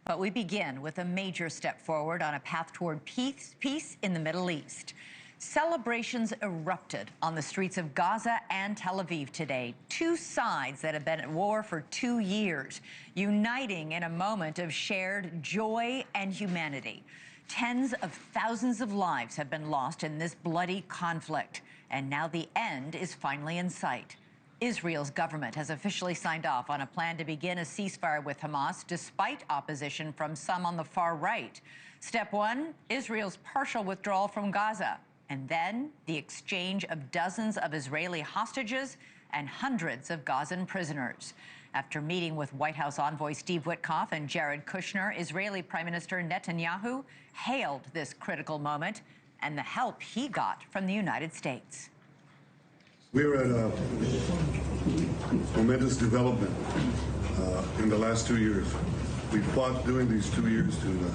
But we begin with a major step forward on a path toward peace in the Middle East. Celebrations erupted on the streets of Gaza and Tel Aviv today. Two sides that have been at war for 2 years, uniting in a moment of shared joy and humanity. Tens of thousands of lives have been lost in this bloody conflict, and now the end is finally in sight. Israel's government has officially signed off on a plan to begin a ceasefire with Hamas, despite opposition from some on the far right. Step one, Israel's partial withdrawal from Gaza, and then the exchange of dozens of Israeli hostages and hundreds of Gazan prisoners. After meeting with White House envoy Steve Witkoff and Jared Kushner, Israeli Prime Minister Netanyahu hailed this critical moment and the help he got from the United States. We're at a momentous development in the last 2 years. We fought during these 2 years to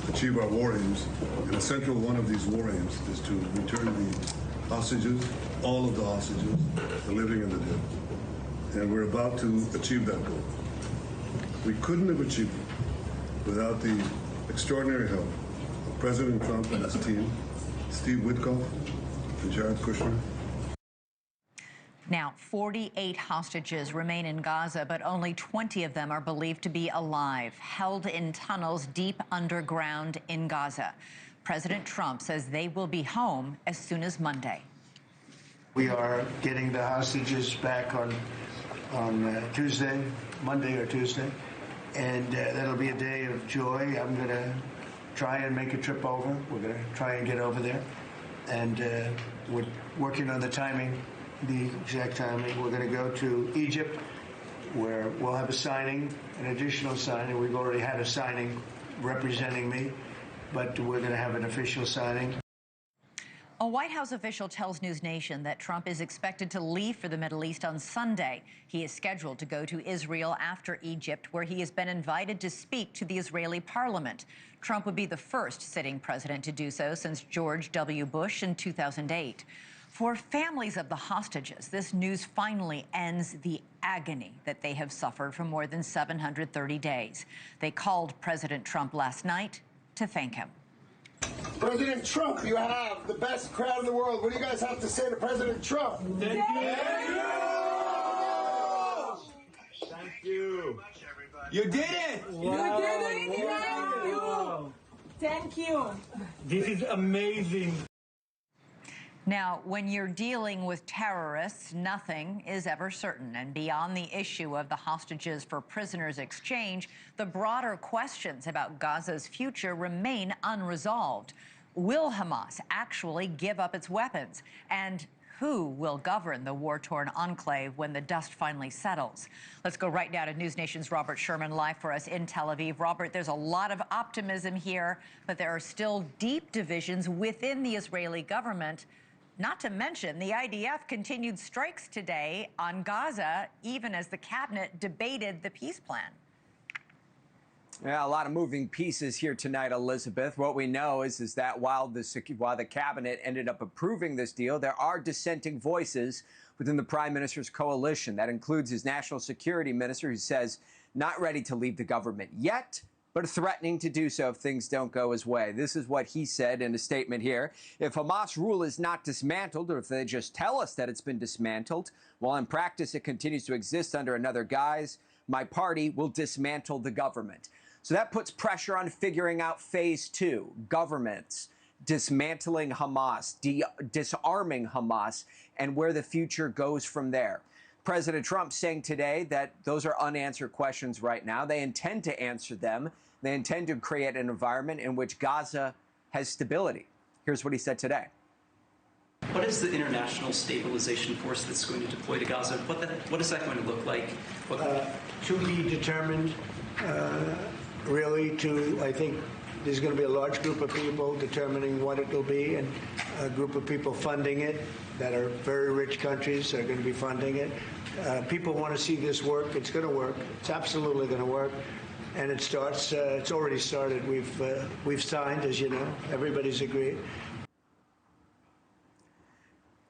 achieve our war aims, and a central one of these war aims is to return the hostages, all of the hostages, the living and the dead. And we're about to achieve that goal. We couldn't have achieved it without the extraordinary help of President Trump and his team, Steve Witkoff and Jared Kushner. Now, 48 hostages remain in Gaza, but only 20 of them are believed to be alive, held in tunnels deep underground in Gaza. President Trump says they will be home as soon as Monday. We are getting the hostages back on Tuesday, Monday or Tuesday, and that'll be a day of joy. I'm going to try and make a trip over. We're going to try and get over there, and we're working on the timing. The exact timing. We're going to go to Egypt, where we'll have a signing, an additional signing. We've already had a signing representing me, but we're going to have an official signing. A White House official tells NewsNation that Trump is expected to leave for the Middle East on Sunday. He is scheduled to go to Israel after Egypt, where he has been invited to speak to the Israeli parliament. Trump would be the first sitting president to do so since George W. Bush in 2008. For families of the hostages, this news finally ends the agony that they have suffered for more than 730 days. They called President Trump last night to thank him. President Trump, you have the best crowd in the world. What do you guys have to say to President Trump? Thank you. Thank you. You did it. Wow. You did it. Thank you. Thank you. This is amazing. Now, when you're dealing with terrorists, nothing is ever certain. And beyond the issue of the hostages for prisoners exchange, the broader questions about Gaza's future remain unresolved. Will Hamas actually give up its weapons? And who will govern the war-torn enclave when the dust finally settles? Let's go right now to NewsNation's Robert Sherman live for us in Tel Aviv. Robert, there's a lot of optimism here, but there are still deep divisions within the Israeli government. Not to mention, the IDF continued strikes today on Gaza, even as the cabinet debated the peace plan. Yeah, a lot of moving pieces here tonight, Elizabeth. What we know is that while the cabinet ended up approving this deal, there are dissenting voices within the prime minister's coalition. That includes his national security minister, who says not ready to leave the government yet, but threatening to do so if things don't go his way. This is what he said in a statement here. If Hamas rule is not dismantled, or if they just tell us that it's been dismantled, while in practice it continues to exist under another guise, my party will dismantle the government. So that puts pressure on figuring out phase two, governments, dismantling Hamas, disarming Hamas, and where the future goes from there. President Trump saying today that those are unanswered questions right now. They intend to answer them. They intend to create an environment in which Gaza has stability. Here's what he said today. What is the international stabilization force that's going to deploy to Gaza? What is that going to look like? To be determined, really, I think there's going to be a large group of people determining what it will be, and a group of people funding it that are very rich countries are going to be funding it. People want to see this work. It's going to work. It's absolutely going to work. And it starts, it's already started. We've signed, as you know. Everybody's agreed.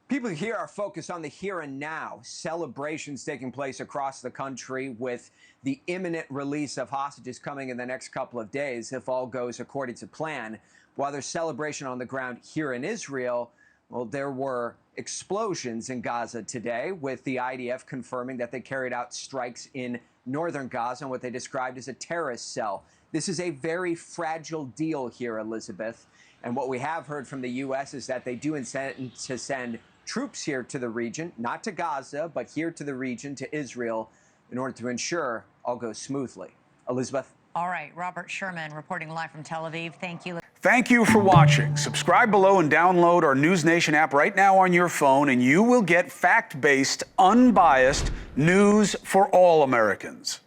People Keeping here our focus on the here and now, celebrations taking place across the country with the imminent release of hostages coming in the next couple of days if all goes according to plan. While there's celebration on the ground here in Israel, well, there were explosions in Gaza today, with the IDF confirming that they carried out strikes in northern Gaza on what they described as a terrorist cell. This is a very fragile deal here, Elizabeth. And what we have heard from the U.S. is that they do intend to send troops here to the region, not to Gaza, but here to the region, to Israel, in order to ensure all goes smoothly. Elizabeth? All right, Robert Sherman reporting live from Tel Aviv. Thank you. Thank you for watching. Subscribe below and download our NewsNation app right now on your phone, and you will get fact-based, unbiased news for all Americans.